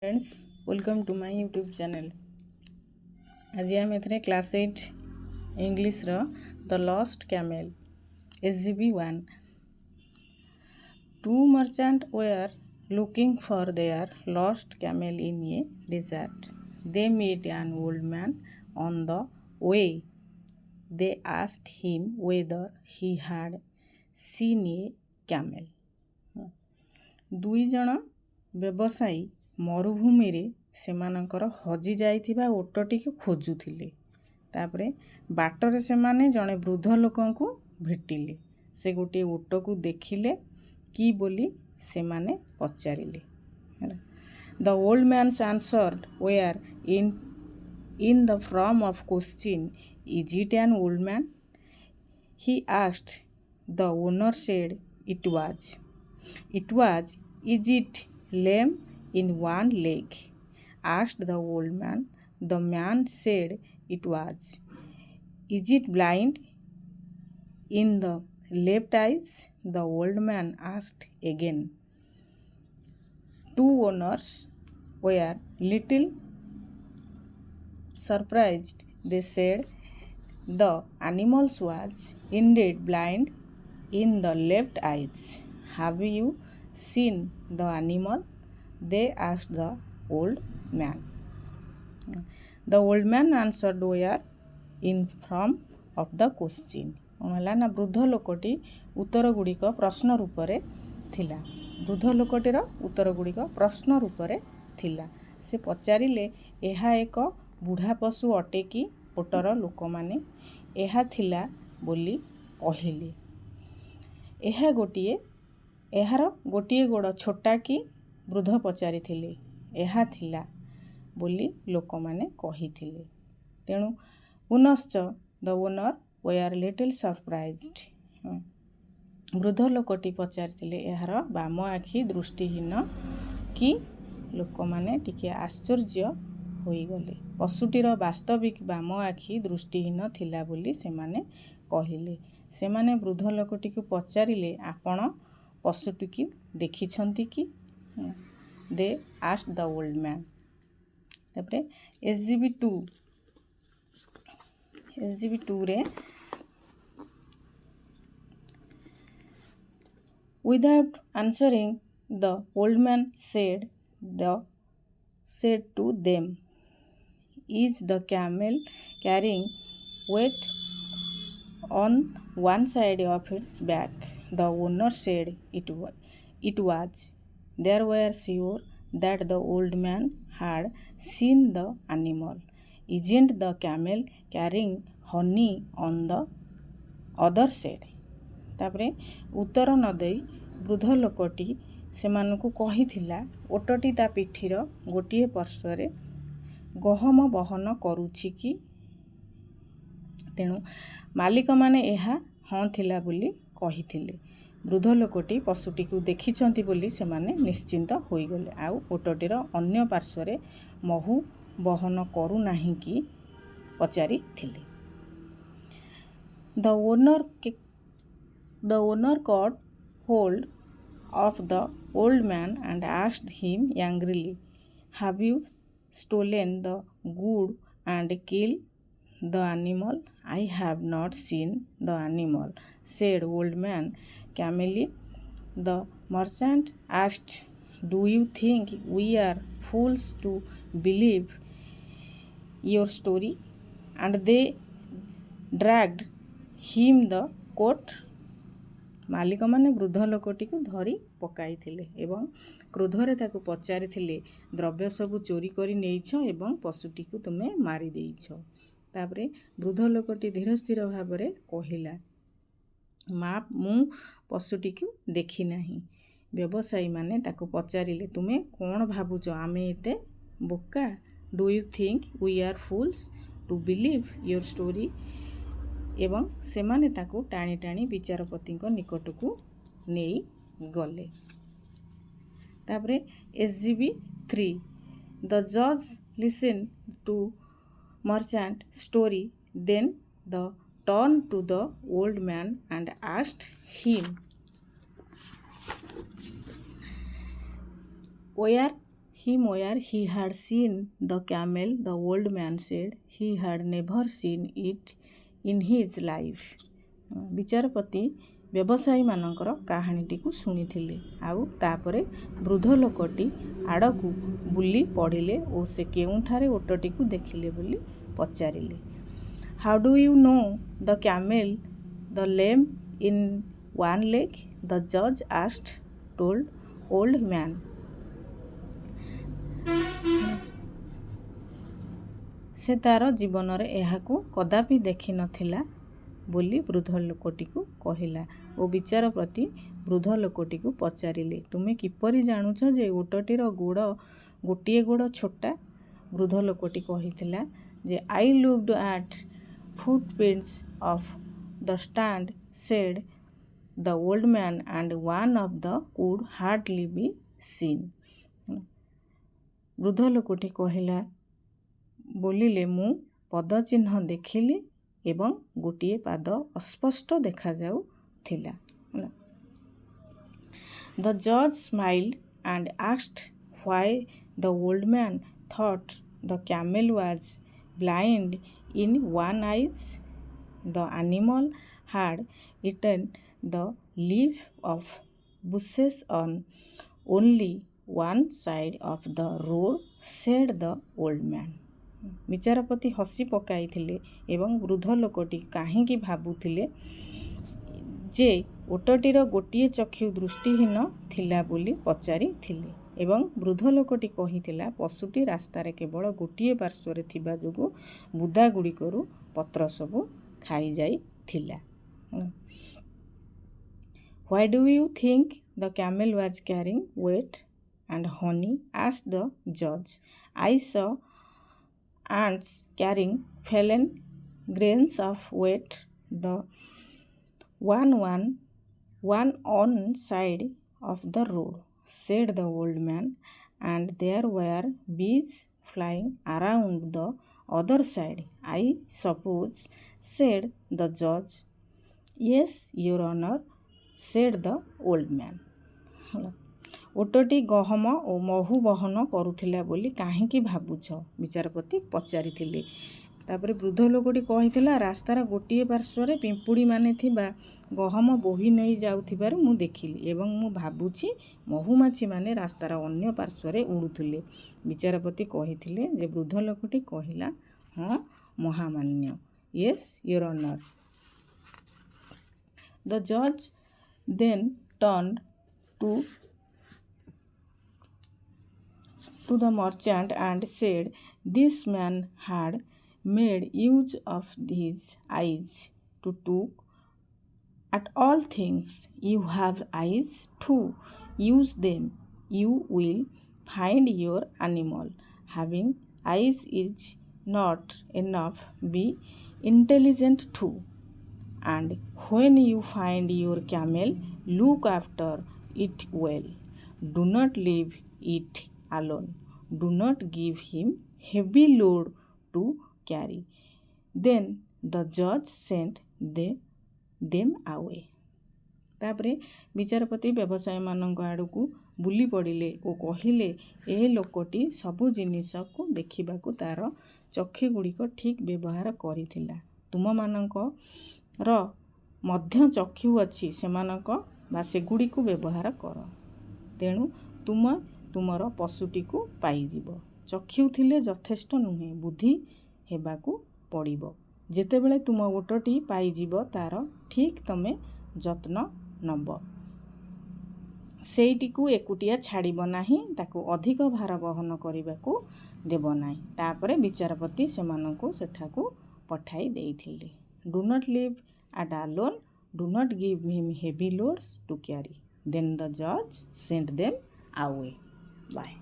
Friends welcome to my YouTube channel. आज आम ए class 8 English the lost camel SGB 1। Two merchant were looking for their lost camel in a desert. They meet an old man on the way. They asked him whether he had seen a camel. दुई जन व्यवसायी मरुभूमि रे सेमानंकर हजि जाइथिबा ओटटिକୁ खोजुथिले। तापरे बाटरे सेमाने जणे वृद्ध लोकंकु भेटिले। से गोटे ओटको देखिले कि बोली सेमाने पचारिले। The old man's answered were in the form of question, is it an old man? He asked. The owner said it was. It was. Is it lame in one leg? Asked the old man. The man said it was. Is it blind in the left eyes? The old man asked again. Two owners were little surprised. They said the animal was indeed blind in the left eyes. Have you seen the animal? They asked the old man. The old man answered were in form of the question. ହେଲା ନା ବୃଦ୍ଧ ଲୋକଟି ଉତ୍ତର ଗୁଡ଼ିକ ପ୍ରଶ୍ନ ରୂପରେ ଥିଲା। ବୃଦ୍ଧ ଲୋକଟିର ଉତ୍ତର ଗୁଡ଼ିକ ପ୍ରଶ୍ନ ରୂପରେ ଥିଲା। ସେ ପଚାରିଲେ, ଏହା ଏକ ବୁଢ଼ା ପଶୁ ଅଟେ କି? ଓଟର ଲୋକମାନେ ଏହା ଥିଲା ବୋଲି କହିଲେ। ଏହାର ଗୋଟିଏ ଗୋଡ଼ ଛୋଟା କି? ବୃଦ୍ଧ ପଚାରିଥିଲେ। ଏହା ଥିଲା ବୋଲି ଲୋକମାନେ କହିଥିଲେ। ତେଣୁ ପୁନଶ୍ଚ ଦ ଓନର୍ ୱେୟାର ଲିଟିଲ୍ ସରପ୍ରାଇଜ୍ଡ। ବୃଦ୍ଧ ଲୋକଟି ପଚାରିଥିଲେ, ଏହାର ବାମ ଆଖି ଦୃଷ୍ଟିହୀନ କି? ଲୋକମାନେ ଟିକିଏ ଆଶ୍ଚର୍ଯ୍ୟ ହୋଇଗଲେ। ପଶୁଟିର ବାସ୍ତବିକ ବାମ ଆଖି ଦୃଷ୍ଟିହୀନ ଥିଲା ବୋଲି ସେମାନେ କହିଲେ। ସେମାନେ ବୃଦ୍ଧ ଲୋକଟିକୁ ପଚାରିଲେ, ଆପଣ ପଶୁଟିକୁ ଦେଖିଛନ୍ତି କି? ଦେ ଆସ୍କ୍ଡ ଦ ଓଲ୍ଡ ମ୍ୟାନ୍। ତାପରେ SGB 2 ରେ without answering the old man said to them, is the camel carrying weight on one side of its back? The owner said it was. They were sure that the old man had seen the animal. Isn't the camel carrying honey on the other side? ତାପରେ ଉତ୍ତର ନ ଦେଇ ବୃଦ୍ଧ ଲୋକଟି ସେମାନଙ୍କୁ କହିଥିଲା, ଓଟଟି ତା ପିଠିର ଗୋଟିଏ ପାର୍ଶ୍ୱରେ ଗହମ ବହନ କରୁଛି କି? ତେଣୁ ମାଲିକମାନେ ଏହା ହଁ ଥିଲା ବୋଲି କହିଥିଲେ। ବୃଦ୍ଧ ଲୋକଟି ପଶୁଟିକୁ ଦେଖିଛନ୍ତି ବୋଲି ସେମାନେ ନିଶ୍ଚିନ୍ତ ହୋଇଗଲେ। ଆଉ ଓଟଟିର ଅନ୍ୟ ପାର୍ଶ୍ୱରେ ମହୁ ବହନ କରୁନାହିଁ କି ପଚାରିଥିଲେ। The owner caught hold of the old man and asked him angrily, have you stolen the good and killed the animal? I have not seen the animal, said old man calmly. The merchant asked, do you think we are fools to believe your story? And they dragged him the coat. ମାଲିକମାନେ ବୃଦ୍ଧ ଲୋକଟିକୁ ଧରି ପକାଇଥିଲେ ଏବଂ କ୍ରୋଧରେ ତାକୁ ପଚାରିଥିଲେ, ଦ୍ରବ୍ୟ ସବୁ ଚୋରି କରି ନେଇଛ ଏବଂ ପଶୁଟିକୁ ତୁମେ ମାରିଦେଇଛ। ତାପରେ ବୃଦ୍ଧ ଲୋକଟି ଧୀର ସ୍ଥିର ଭାବରେ କହିଲା, ମୁଁ ପଶୁଟିକୁ ଦେଖି ନାହିଁ। ବ୍ୟବସାୟୀମାନେ ତାକୁ ପଚାରିଲେ, ତୁମେ କ'ଣ ଭାବୁଛ ଆମେ ଏତେ ବୋକା? Do you think we are fools to believe your story? ଏବଂ ସେମାନେ ତାକୁ ଟାଣି ଟାଣି ବିଚାରପତିଙ୍କ ନିକଟକୁ ନେଇ ଗଲେ। ତାପରେ SGB 3 ଦ ଜଜ୍ listen to merchant story then the turn to the old man and asked him where him where he had seen the camel, the old man said he had never seen it in his life. ବିଚାରପତି ବ୍ୟବସାୟୀମାନଙ୍କର କାହାଣୀଟିକୁ ଶୁଣିଥିଲେ ଆଉ ତାପରେ ବୃଦ୍ଧ ଲୋକଟି ଆଡ଼କୁ ବୁଲି ପଡ଼ିଲେ ଓ ସେ କେଉଁଠାରେ ଓଟଟିକୁ ଦେଖିଲେ ବୋଲି ପଚାରିଲେ. How do you know the camel, the lame in one leg? The judge asked, told old man. ସେ ତାର ଜୀବନରେ ଏହାକୁ କଦାପି ଦେଖିନଥିଲା ବୋଲି ବୃଦ୍ଧ ଲୋକଟିକୁ କହିଲା ଓ ବିଚାରପତି ବୃଦ୍ଧ ଲୋକଟିକୁ ପଚାରିଲେ, ତୁମେ କିପରି ଜାଣୁଛ ଯେ ଓଟଟିର ଗୋଟିଏ ଗୋଡ଼ ଛୋଟା? ବୃଦ୍ଧ ଲୋକଟି କହିଥିଲା ଯେ I looked at footprints of the stand, said the old man, and one of the could hardly be seen. ବୃଦ୍ଧ ଲୋକଟି କହିଲା ବୋଲିଲେ ମୁଁ ପଦଚିହ୍ନ ଦେଖିଲି ଏବଂ ଗୋଟିଏ ପାଦ ଅସ୍ପଷ୍ଟ ଦେଖାଯାଉଥିଲା. The judge smiled and asked why the old man thought the camel was blind in one eye. The animal had eaten the leaf of bushes on only one side of the road, said the old man. ବିଚାରପତି ହସି ପକାଇଥିଲେ ଏବଂ ବୃଦ୍ଧ ଲୋକଟି କାହିଁକି ଭାବୁଥିଲେ ଯେ ଓଟଟିର ଗୋଟିଏ ଚକ୍ଷୁ ଦୃଷ୍ଟିହୀନ ଥିଲା ବୋଲି ପଚାରିଥିଲେ ଏବଂ ବୃଦ୍ଧ ଲୋକଟି କହିଥିଲା ପଶୁଟି ରାସ୍ତାରେ କେବଳ ଗୋଟିଏ ପାର୍ଶ୍ୱରେ ଥିବା ଯୋଗୁଁ ବୁଦାଗୁଡ଼ିକରୁ ପତ୍ର ସବୁ ଖାଇଯାଇଥିଲା. Why do you think the camel was carrying wheat and honey? asked the judge. I saw ants carrying fallen grains of wheat, the one on side of the road, said the old man, and there were bees flying around the other side. I suppose, said the judge. Yes, your honor, said the old man. ଓଟଟି ଗହମ ଓ ମହୁ ବହନ କରୁଥିଲା ବୋଲି କାହିଁକି ଭାବୁଛ? ବିଚାରପତି ପଚାରିଥିଲେ. ତାପରେ ବୃଦ୍ଧ ଲୋକଟି କହିଥିଲା ରାସ୍ତାର ଗୋଟିଏ ପାର୍ଶ୍ୱରେ ପିମ୍ପୁଡ଼ିମାନେ ଥିବା ଗହମ ବୋହି ନେଇ ଯାଉଥିବାରୁ ମୁଁ ଦେଖିଲି ଏବଂ ମୁଁ ଭାବୁଛି ମହୁମାଛିମାନେ ରାସ୍ତାର ଅନ୍ୟ ପାର୍ଶ୍ୱରେ ଉଡ଼ୁଥିଲେ. ବିଚାରପତି କହିଥିଲେ ଯେ ବୃଦ୍ଧ ଲୋକଟି କହିଲା ହଁ ମହାମାନ୍ୟ. Yes, your honor. The judge then turned to the merchant and said, this man had made use of his eyes to look at all things. You have eyes too. Use them. You will find your animal. Having eyes is not enough. Be intelligent too. And when you find your camel, look after it well. Do not leave it alone. Do not give him heavy load to carry. Then the judge sent them away. ତାପରେ ବିଚାରପତି ବ୍ୟବସାୟୀମାନଙ୍କ ଆଡ଼କୁ ବୁଲି ପଡ଼ିଲେ ଓ କହିଲେ ଏ ଲୋକଟି ସବୁ ଜିନିଷକୁ ଦେଖିବାକୁ ତାର ଚକ୍ଷୁଗୁଡ଼ିକ ଠିକ୍ ବ୍ୟବହାର କରିଥିଲା. ତୁମମାନଙ୍କର ମଧ୍ୟ ଚକ୍ଷୁ ଅଛି, ସେମାନଙ୍କ ବା ସେଗୁଡ଼ିକୁ ବ୍ୟବହାର କର. ତେଣୁ ତୁମର ପଶୁଟିକୁ ପାଇଯିବ. ଚକ୍ଷୁ ଥିଲେ ଯଥେଷ୍ଟ ନୁହେଁ, ବୁଦ୍ଧି ହେବାକୁ ପଡ଼ିବ. ଯେତେବେଳେ ତୁମ ଓଟଟି ପାଇଯିବ ତାର ଠିକ୍ ତମେ ଯତ୍ନ ନେବ. ସେଇଟିକୁ ଏକୁଟିଆ ଛାଡ଼ିବ ନାହିଁ, ତାକୁ ଅଧିକ ଭାର ବହନ କରିବାକୁ ଦେବ ନାହିଁ. ତାପରେ ବିଚାରପତି ସେମାନଙ୍କୁ ସେଠାକୁ ପଠାଇ ଦେଇଥିଲେ. Do not leave it alone. Do not give him heavy loads to carry. Then the judge sent them away. Bye.